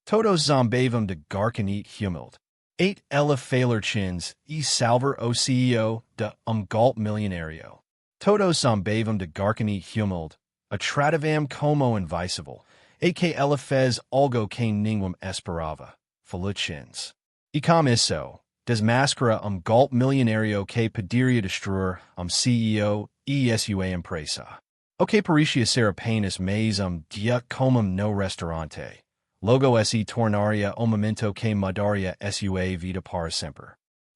Todos Zombaram Da Garçonete Humilde Até Ela Falar Chinês, Salvar Da Golpe Milionário. Todos Zombaram Da Garçonete Humilde, tratavam como invisível, que ela fez algo que ninguém esperava, falhou. E começou, desmascara golpe milionário que poderia destruir CEO e sua empresa. O que parecia ser apenas mais dia como no restaurante. Logo se tornaria o momento que mudaria sua vida para sempre.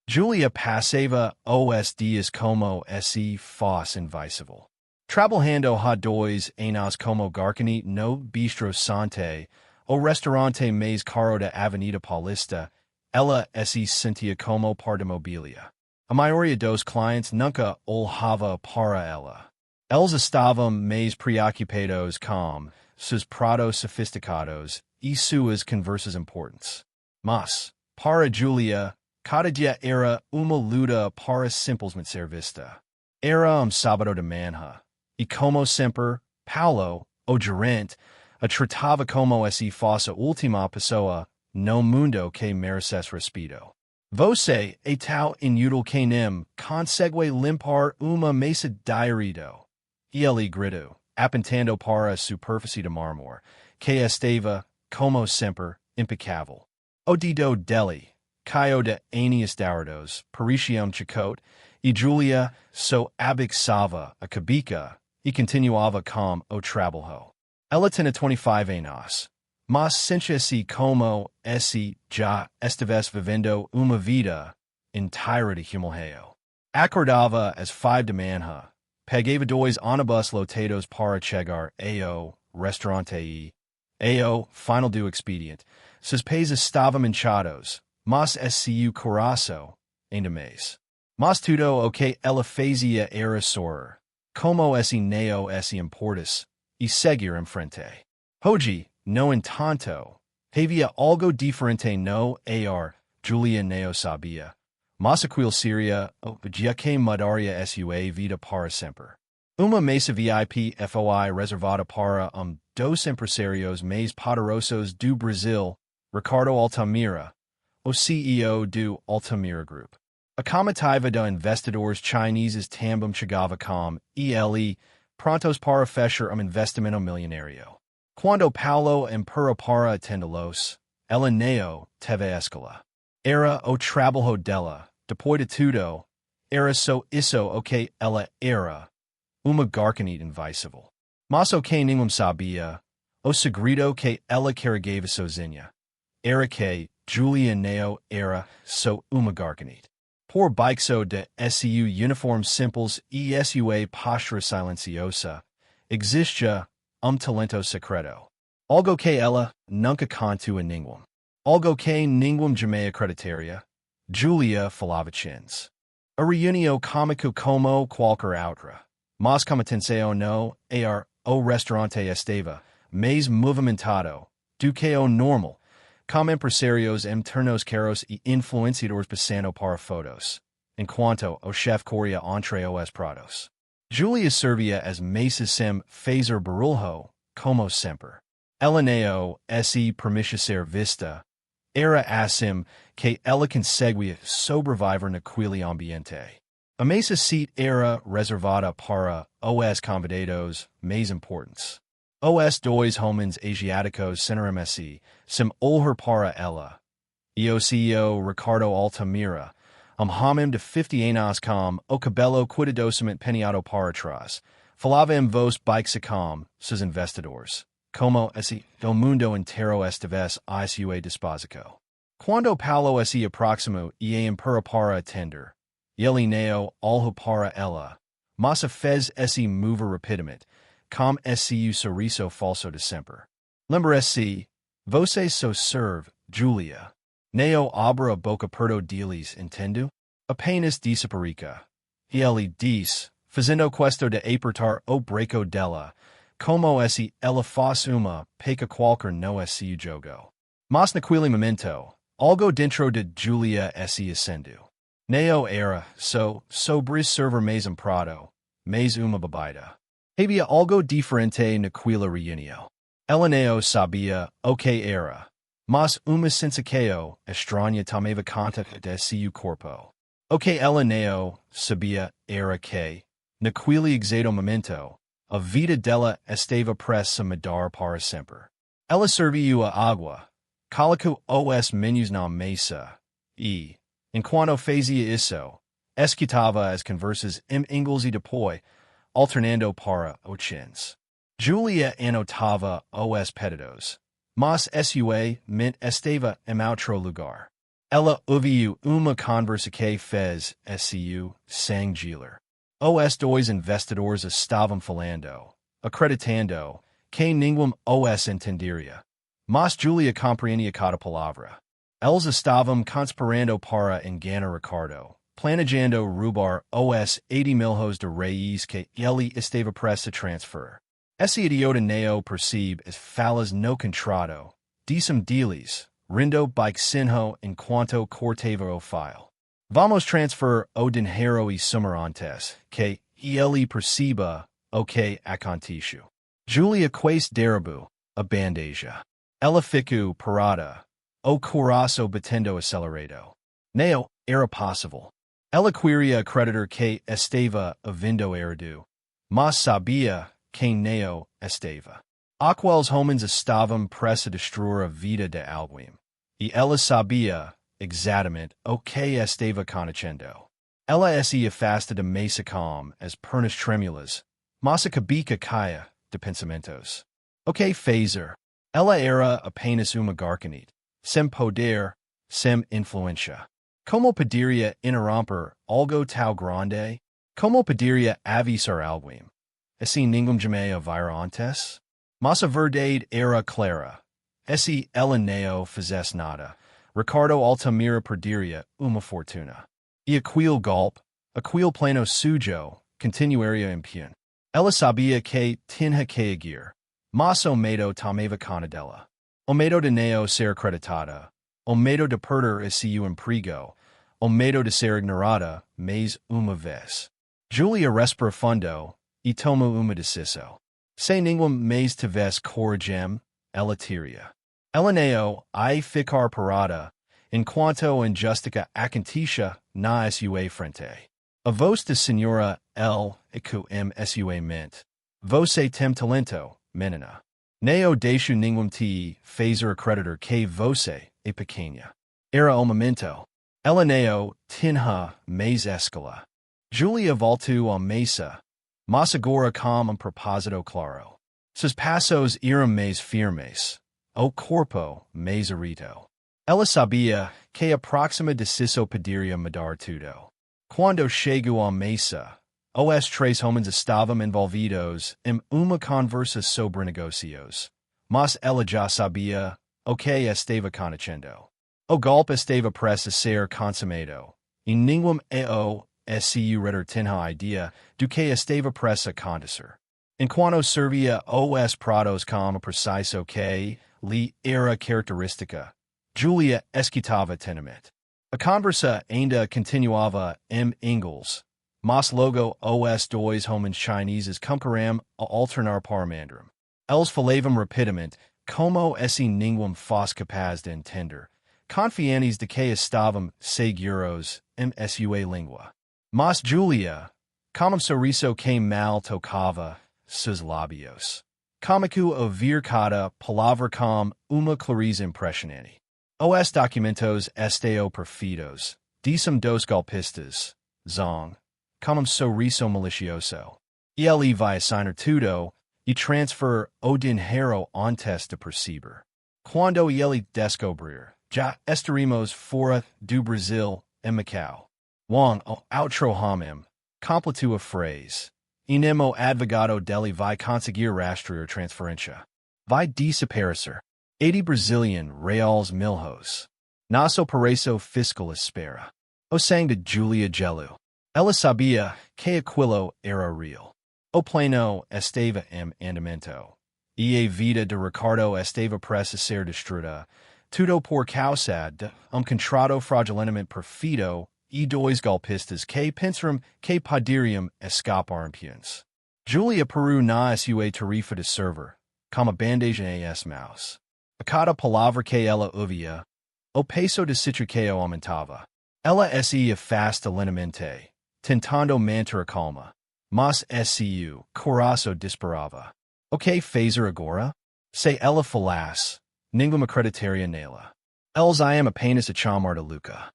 Julia passava os dias como se fosse invisível. Trabalhando há 2 anos como garçonete no bistro Sante, o restaurante mais caro da Avenida Paulista, ela se sentia como parte mobília. A maioria dos clientes nunca olhava para ela. Eles estavam mais preocupados com seus pratos sofisticados e suas conversas importantes. Mas, para Julia, cada dia era uma luta para simplesmente ser vista. Era sábado de manhã, e como sempre, Paulo, o gerente, a tratava como se fosse a última pessoa no mundo que merecesse respeito. Você é tão inútil que nem consegue limpar uma mesa direito. E ele gritou, apontando para a superfície de mármore, que estava, como sempre, impecável. O dedo dele caiu de anéis dourados, parecia chicote, e Julia so abixava a cabeça e continuava com o trabalho. Ela tinha 25 anos, mas sentia-se como se já estivesse vivendo uma vida inteira de humilhada. Acordava às 5 da manhã, pegava 2 ônibus lotados para chegar ao restaurante e, ao final do expediente, seus pés estavam inchados, mas seu coração ainda mais. Mas tudo o que ela fazia era sorrir, como se não se importasse, e seguir em frente. Hoje, no entanto, havia algo diferente no ar, Julia não sabia, mas aquilo seria o dia que mudaria sua vida para sempre. Uma mesa VIP foi reservada para dos empresários mais poderosos do Brasil, Ricardo Altamira, o CEO do Altamira Group. A comitiva de investidores chineses também chegava com ele, prontos para fechar investimento milionário. Quando Paulo empurra para atendê-los, ela não teve escala. Era o trabalho dela, depois de tudo, era só isso o que ela era, uma garçonete invisível. Mas o que ninguém sabia, o segredo que ela carregava sozinha, era que Julia não era só uma garçonete. Por baixo de seu uniforme simples e sua postura silenciosa, existia talento secreto. Algo que ela nunca contou a ninguém. Algo que ninguém jamais acreditaria. Julia falava chinês. A reunião cômica como qualquer outra. Mas como atenção no ar, o restaurante estava mais movimentado do que o normal, com empresários internos caros e influenciadores passando para fotos, enquanto o chefe corria entre os pratos. Julia servia as mesas sem fazer barulho, como sempre. Ela não se permitia ser vista. Era assim que ela conseguia sobreviver naquele ambiente. A mesa seat era reservada para os convidados mais importantes. Os 2 homens asiáticos sentaram-se sem olhar para ela. E o CEO Ricardo Altamira, homem de 50 anos com o cabelo cuidadosamente penteado para trás, falava em voz baixa com seus investidores, como se o mundo inteiro estivesse a sua disposição. Quando Paulo se aproximou e a empurra para atender, ele não olhou para ela, mas a fez se mover rapidamente, com seu sorriso falso de sempre. Lembra-se, você só serve, Julia. Não abra a boca perto deles, entendo? Apenas disse perica. E ele disse, fazendo questo de apertar o breco dela, como se ela fosse uma peca qualquer no seu jogo. Mas naquele momento, algo dentro de Julia se acendeu. Não era sobre server mais prato, mais uma bebida. Havia algo diferente naquela reunião. Ela não sabia o que era, mas uma sensação estranha tomava conta de seu corpo. O que ela não sabia era que, naquele exato momento, a vida dela estava prestes a mudar para sempre. Ela serviu a água, colocou os menus na mesa e, enquanto fazia isso, escutava as conversas em inglês e depois, alternando para ochins. Julia anotava os pedidos, mas sua mente estava em outro lugar. Ela ouviu uma conversa que fez seu sangue gelar. Os dois investidores estavam falando, acreditando, que ninguém os entenderia. Mas Julia compreendia cada palavra. Eles estavam conspirando para enganar Ricardo, planejando roubar os 80 milhões de reais que ele estava prestes a transferir. Esse idiota não percebe as falas no contrato, dizem deles, rindo bike sinho enquanto cortava o file. Vamos transferir o dinheiro e sumar antes, que ele perceba o que aconteceu. Julia quase derrubou a bandeja. Ela ficou parada, o coração batendo acelerado. Não era possível. Ela queria acreditar que estava ouvindo errado, mas sabia que não estava. Aqueles homens estavam prestes a destruir a vida de alguém, e ela sabia exatamente o que estava acontecendo. Ela se afasta da mesa com as pernas trêmulas, mas a cabeça caia de pensamentos. O que fazer? Ela era apenas uma garçonete, sem poder, sem influência. Como poderia interromper algo tão grande? Como poderia avisar alguém? Se ninguém jamais vira antes? Mas a verdade era clara. Se ela não fizesse nada, Ricardo Altamira perderia uma fortuna. E aquele golpe, aquele plano sujo, continuaria impune. Ela sabia que tinha que agir, mas o medo tomava conta dela. O medo de não ser acreditada, o medo de perder seu emprego, o medo de ser ignorada mais uma vez. Julia respira fundo e toma uma decisão. Se ninguém mais tivesse coragem, ela teria. Ela não ia ficar parada, enquanto a injustiça acontecia na sua frente. A voz da senhora L. ecoou em sua mente. Você tem talento, menina. Não deixo ninguém te fazer acreditar que você é pequena. Era o momento. Ela não tinha mais escala. Julia voltou à mesa, mas agora com propósito claro. Seus passos eram mais firmes, o corpo mais erito. Ela sabia que a próxima decisão poderia mudar tudo. Quando chegou à mesa, os três homens estavam envolvidos em uma conversa sobre negócios, mas ela já sabia o que estava acontecendo. O golpe estava prestes a ser consumado, e ninguém seu redor tinha ideia do que estava prestes a acontecer. Enquanto servia os pratos com preciso que lhe era característica, Julia escutava atentamente. A conversa ainda continuava em inglês, mas logo os dois homens chineses começaram a alternar para mandarim. Eles falavam rapidamente, como se ninguém fosse capaz de entender, confiantes de que estavam seguros em sua língua. Mas Julia, com sorriso que mal tocava seus lábios, começou a ouvir cada palavra com uma clareza impressionante. Os documentos estão perfeitos, dizem dos golpistas, Zong, com sorriso malicioso. Ele vai assinar tudo e transferir o dinheiro antes de perceber. Quando ele descobrir, já estaremos fora do Brasil e Macau. Wang, o outro homem, completou a frase. E nemo advogado dele vai conseguir rastrear transferência. Vai desaparecer. 80 Brazilian reais milhões. Nosso paraíso fiscal espera. O sangue de Julia Gelu. Ela sabia que aquilo era real. O plano estava em andamento. E a vida de Ricardo estava prestes a ser destruída. Tudo por causa de contrato fraudulentemente perfeito e dois golpistas que pensaram que poderiam escapar impunes. Julia Peru na sua tarifa de server, como bandeja as mãos. A cada palavra que ela ouvia, o peso de citriqueo aumentava. Ela se afasta lentamente, tentando manter a calma, mas seu coração disparava. O que fazer agora? Se ela falasse, ninguém acreditaria nela. Eles iam apenas a chamar de Luca.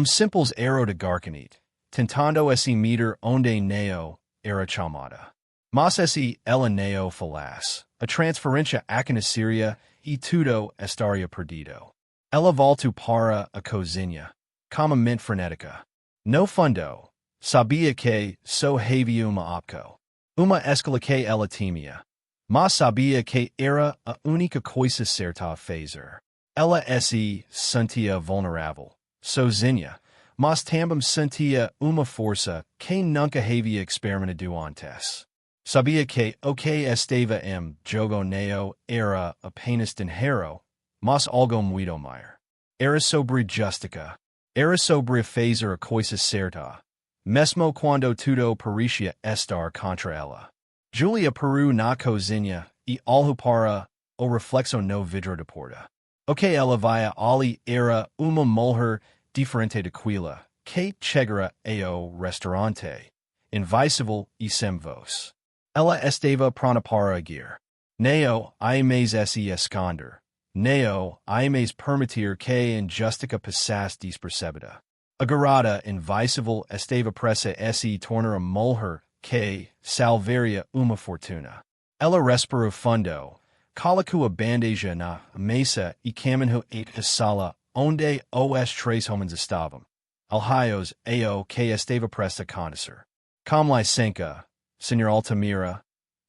Simples era de Garçonete, tentando se meter onde não era chamada. Mas se ela não falasse, a transferência aconteceria e tudo estaria perdido. Ela voltou para a cozinha, calmamente frenética. No fundo, sabia que só havia uma opção. Uma escolha que ela temia. Mas sabia que era a única coisa certa a fazer. Ela se sentia vulnerável, sozinha, mas também sentia uma força que nunca havia experimentado antes. Sabia que o que estava em jogo não era apenas dinheiro, mas algo muito maior. Era sobre justiça. Era sobre fazer a coisa certa, mesmo quando tudo parecia estar contra ela. Julia parou na cozinha e olhou para o reflexo no vidro da porta. O que ela via ali era uma mulher diferente daquela que chegara ao restaurante, invisível e sem voz. Ela estava pronta para agir. Não ia mais se esconder. Não ia mais permitir que a injustiça passasse despercebida. Agora, invisível estava presa se tornar a mulher que salvaria uma fortuna. Ela respirou fundo, colocou a bandeja na mesa e caminhou a sala onde os três homens estavam. Alhaios ao que estava presta a acontecer. Com licença, Senhor Altamira,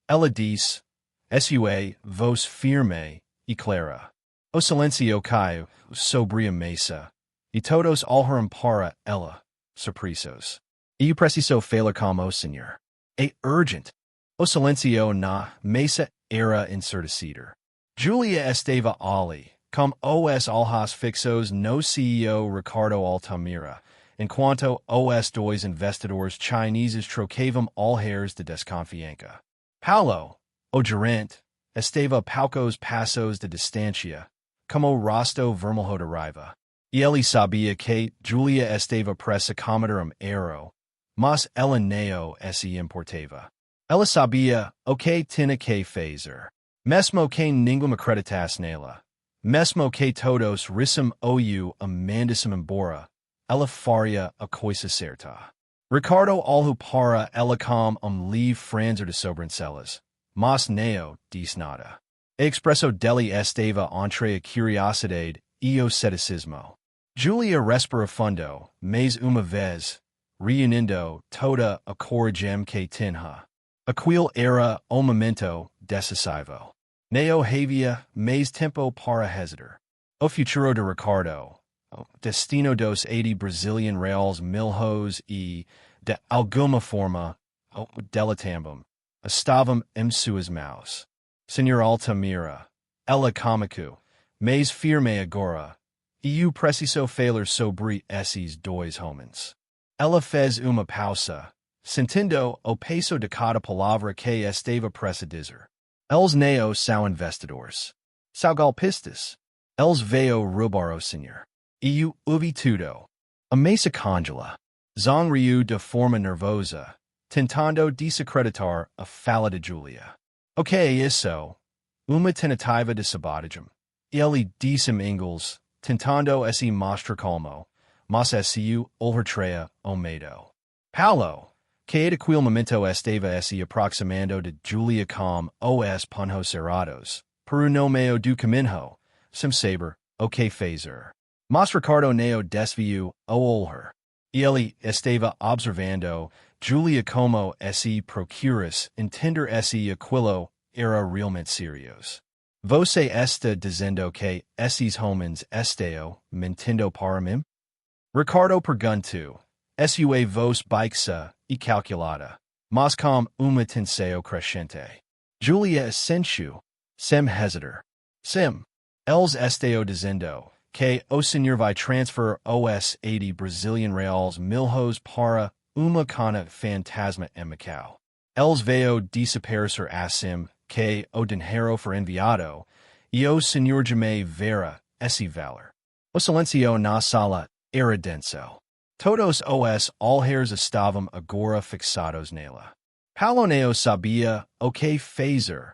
ela disse, sua voz firme e clara. O silêncio caiu sobre a mesa, e todos olharam para ela, surpresos. E preciso falar com o senhor. É urgente. O silêncio na mesa era ensurdecido. Julia estava ali, com os olhos fixos no CEO Ricardo Altamira, enquanto os dois investidores chineses trocavam olhares de desconfiança. Paulo, o gerente, estava a poucos passos de distância, como o rosto vermelho de raiva. E ele sabia que Julia estava presa a cometer erro, mas ela não se importava. Ela sabia o que tinha que fazer. Mesmo que ninguém acreditasse nela, mesmo que todos rissem ou a mandassem embora, ela faria a coisa certa. Ricardo olhou para ela com leve franzir de sobrancelhas, mas não disse nada. A expresso dele estava entre a curiosidade e o ceticismo. Julia respirou fundo, mas uma vez, reunindo toda a coragem que tinha. Aquele era o momento decisivo. Não havia mais tempo para hesitar. O futuro de Ricardo, o destino dos 80 Brazilian Reals Milhos e, de alguma forma, o dela também, estavam em suas mãos. Senhor Altamira, ela comico, mas firme agora, e o preciso falar sobre esses dois homens. Ela fez uma pausa, sentindo o peso de cada palavra que estava presa dizer. Eles não são investidores. São golpistas. Eles veio roubar o senhor. E o ouvi tudo. A mesa congela. Zong riu de forma nervosa, tentando desacreditar a fala de Julia. O que é isso? Uma tentativa de sabotagem. Ele disse em inglês, tentando se mostrar calmo, mas se olhatreia o medo. Paulo, que daquele momento estava se aproximando de Julia com os punhos cerrados, para o nome do caminho, sem saber o que fazer. Mas Ricardo não desviou o olhar. Ele estava observando Julia como se procurasse entender se aquilo era realmente serious. Você está dizendo que esses homens estão mentindo para mim? Ricardo perguntou, sua voz baixa e calculada, mas com uma tensão crescente. Julia assentiu, sem hesitar. Sim, eles estão dizendo que o senhor vai transferir os 80 Brazilian Reals Milhos para uma conta fantasma em Macau. Eles veio desaparecer assim que o dinheiro for enviado O senhor de me vera, esse valor. O silencio na sala era denso. Todos os olhares estavam agora fixados nela. Paulo não sabia o que fazer.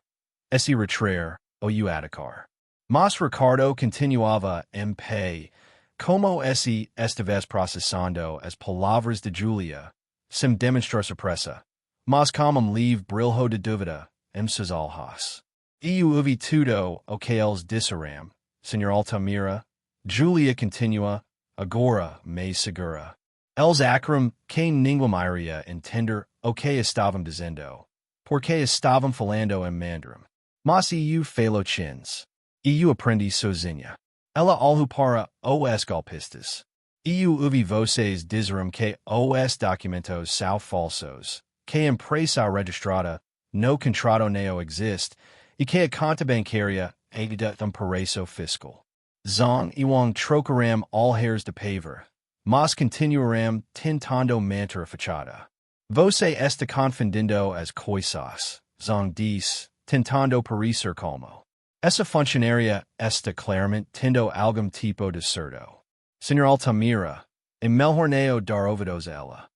Esse retrair, o atacar. Mas Ricardo continuava em pé, como esse estivesse processando as palavras de Julia, sem demonstrar surpresa, mas com leve brilho de dúvida em seus olhos. Eu ouvi tudo o que eles disseram, Senhor Altamira. Julia continua, agora mais segura. Eles acaram que ninguém iria entender o que estavam dizendo, porque estavam falando em mandarim. Mas eu falo chins. Eu aprendi sozinha. Ela olhou para os golpistas. Eu ouvi vocês dizerem que os documentos são falsos, que a empresa registrada no contrato não existe e que a conta bancária é de paraíso fiscal. Zong iwang trocaram olhares de paver, mas continuaram tentando manter a fachada. Você está confundindo as coisas, Zong disse, tentando parecer calmo. Essa funcionária está claramente tendo algum tipo de surto. Senhor Altamira, é melhor não dar ouvidos a ela.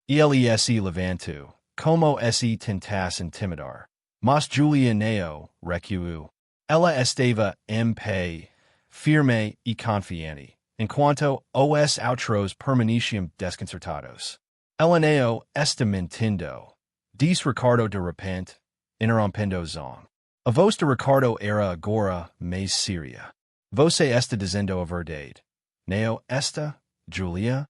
Ele se levantou, como se tentasse intimidar. Mas Julia não recuou. Ela estava em pé, firme e confiante, enquanto os outros permaneciam desconcertados. Ela não está mentindo, disse Ricardo de repente, interrompendo Zong. A voz de Ricardo era agora mais séria. Você está dizendo a verdade. Não está, Julia?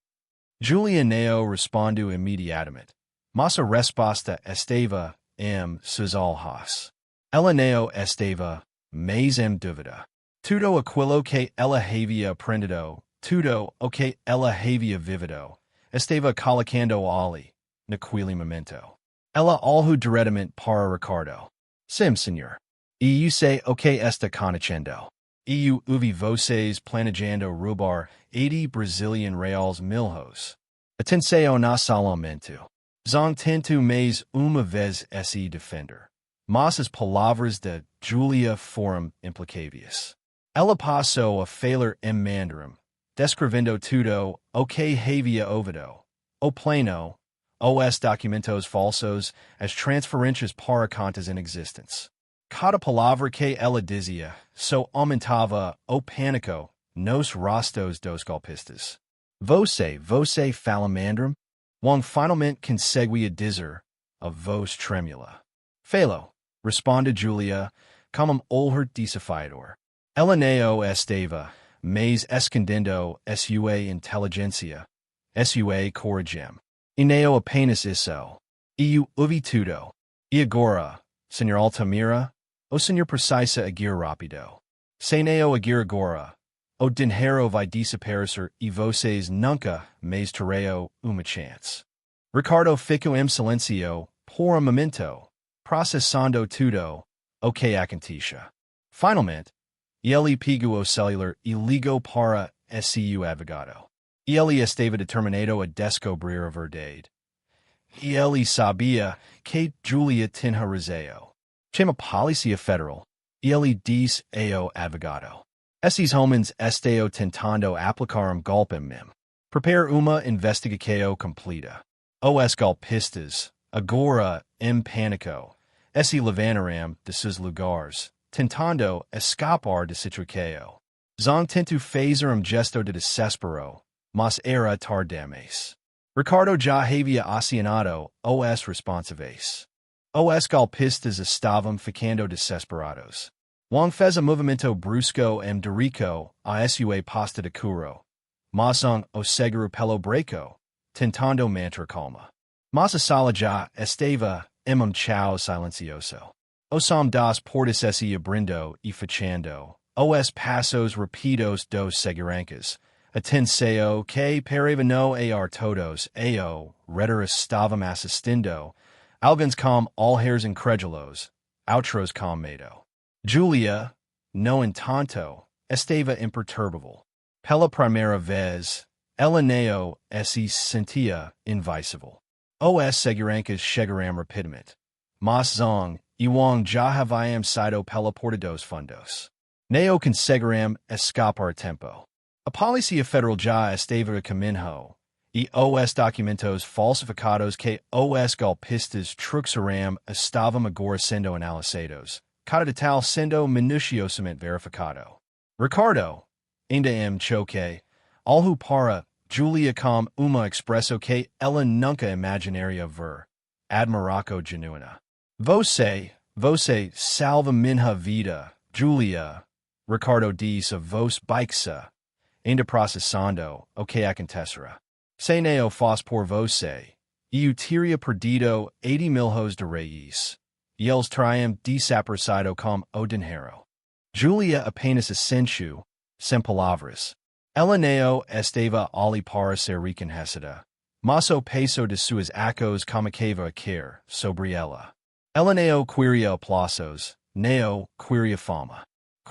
Julia não respondeu imediatamente, mas a resposta estava em seus olhos. Ela não estava mais em dúvida. Tudo aquilo que ela havia aprendido, tudo o que ela havia vivido, estava colocando ali, naquele momento. Ela olhou diretamente para Ricardo. Sim, senhor. E eu sei o que está acontecendo. Eu ouvi vocês planejando roubar 80 Brazilian reais milhões. Atenção na salomento. Zong tentou mais uma vez se defender. Mas as palavras de Julia foram implacáveis. Ela passou a falar em mandarim, descrevendo tudo o que havia ouvido. O plano, os documentos falsos, as transferências para contas inexistentes. Cada palavra que ela dizia só aumentava o pânico nos rostos dos golpistas. Você fala mandarim? Wang finalmente conseguia dizer, a voz trêmula. Falo, respondeu Julia, com olhar desafiador. Ela não estava, mas escondendo sua inteligência, sua coragem. E não apenas isso. Eu ouvi tudo. E agora, Senhor Altamira, o senhor precisa agir rápido. Se não agir agora, o dinheiro vai desaparecer e vocês nunca mais terão uma chance. Ricardo ficou em silêncio por momento, processando tudo o que acontecia. Finalmente, ele pegou o celular e ligou para seu advogado. Ele estava determinado a descobrir a verdade. E ele sabia que Julia tinha razão. Chama a Polícia Federal. Ele disse ao advogado. Esses homens estão tentando aplicar golpe mim. Prepare uma investigação completa. Os golpistas, agora em pânico, se levantaram de seus lugares, tentando escapar da situação. Zong tentou fazer gesto de desespero, mas era tarde demais. Ricardo já havia acionado os responsáveis. Os golpistas estavam ficando desesperados. Wang fez movimento brusco em direção a sua posta de curo. Mas Zong o seguro pelo braço, tentando manter calma. Mas a sala já estava em chão silencioso. Os som das portas se abrindo e fechando. Os passos rápidos dos seguranças. Atenção que parava no ar todos ao redor estavam assistindo. Alguns com olhares incrédulos, outros com medo. Julia, no entanto, estava imperturbável. Pela primeira vez, ela não se sentia invisível. Os seguranças chegaram rapidamente. Mas Zong e Wang já haviam saído pela porta dos fundos. Neo conseguirem escapar a tempo. A policía federal já estava a caminho, e os documentos falsificados que os golpistas trouxeram estavam agora sendo analisados, cada detalhe sendo minuciosamente verificado. Ricardo, ainda choque, algo para Julia com uma expresso que ela nunca imaginaria ver, admiraco genuína. Você salva minha vida, Julia. Ricardo diz a voz baixa, ainda processando o que acontecera. Se neo faz por você, e eu teria perdido 80 milhões de reais. E eles teriam desaparecido com o dinheiro. Julia apenas assentiu, sem palavras. Ela neo estava ali para ser reconhecida, mas o peso de suas acos comunicava a cair sobre ela. Ela neo queria aplausos, neo queria fama.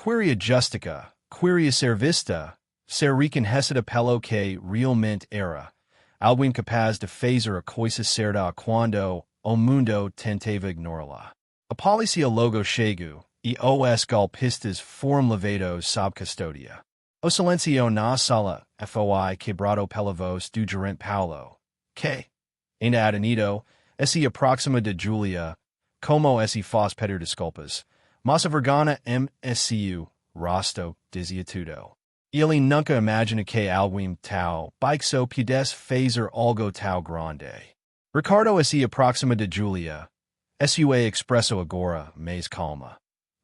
Queria justica, queria ser vista, ser reconhecida pelo que realmente era, algo incapaz de fazer a coisa certa quando o mundo tentava ignorá-la. A polícia logo chegou, e os golpistas foram levados sob custódia. O silencio na sala foi quebrado pela voz do gerente Paulo, que, ainda adenido, se aproxima de Julia, como se faz pedir desculpas, mas a vergonha MSU, rosto dizia tudo. Ele nunca imagina que alguém tal baixo pudesse fazer algo tal grande. Ricardo se aproxima de Julia, sua expresso agora mais calma,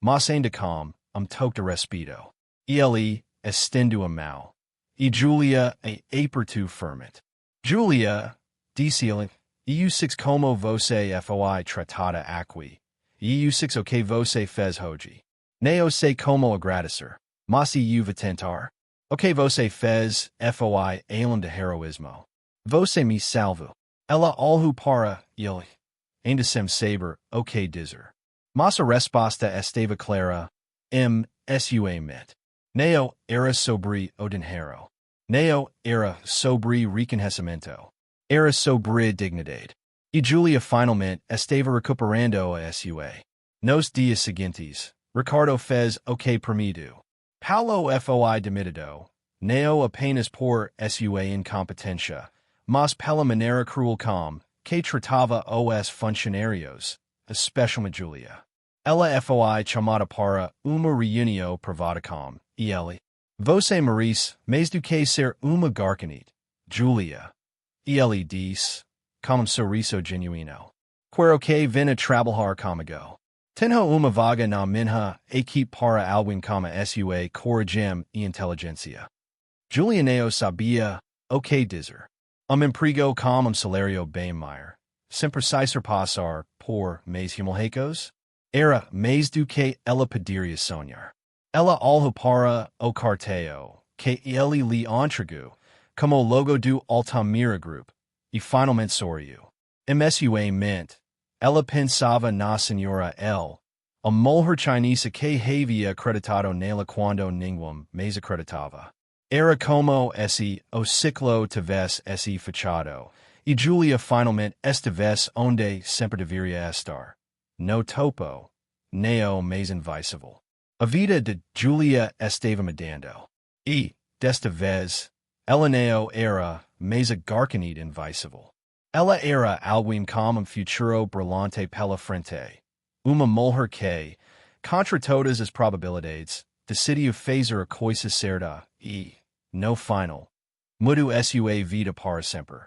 mas ainda com toque de respeito. Ele estendeu a mão, e Julia apertou firmemente. Julia, disse ele, eu sei como você foi tratada aqui, e eu sei o que você fez hoje. Não sei como agradecer, mas eu vou tentar. O que você fez foi além de heroísmo. Você me salvou. Ela olhou para ele, ainda sem saber o que dizer. Mas a resposta estava clara, suamente. Não era sobre o dinheiro. Não era sobre reconhecimento. Era sobre dignidade. E Julia finalmente estava recuperando a sua. Nos dias seguintes, Ricardo fez o que prometido. Paulo foi demitido, não apenas por sua incompetência, mas pela maneira cruel com que tratava os funcionários, especialmente Julia. Ela foi chamada para uma reunião privada com ele. Você merece mais do que ser uma garçonete, Julia. E ele disse, com sorriso genuíno. Quero que venha trabalhar comigo. Tenho uma vaga na minha equipe para alguém como sua coragem e inteligência. Julia não sabia o que dizer. Emprego com salário bem maior. Sem precisar passar por mais humilhacos. Era mais do que ela poderia sonhar. Ela olhou para o cartão que ele lhe entregou, como o logo do Altamira Group, e finalmente sorriu. Imediatamente, ela pensava na senhora L, a mulher chinesa que havia acreditado nela quando ninguém mais acreditava. Era como se o ciclo tivesse se fechado, e Julia finalmente estivesse onde sempre deveria estar. No topo, neo mais invisível. A vida de Julia estava mudando. E, desta vez, ela não era mais a garçonete invisível. Ela era alguém com futuro brilhante pela frente. Uma mulher que, contra todas as probabilidades, decidiu fazer a coisa certa e, no final, mudou sua vida para sempre.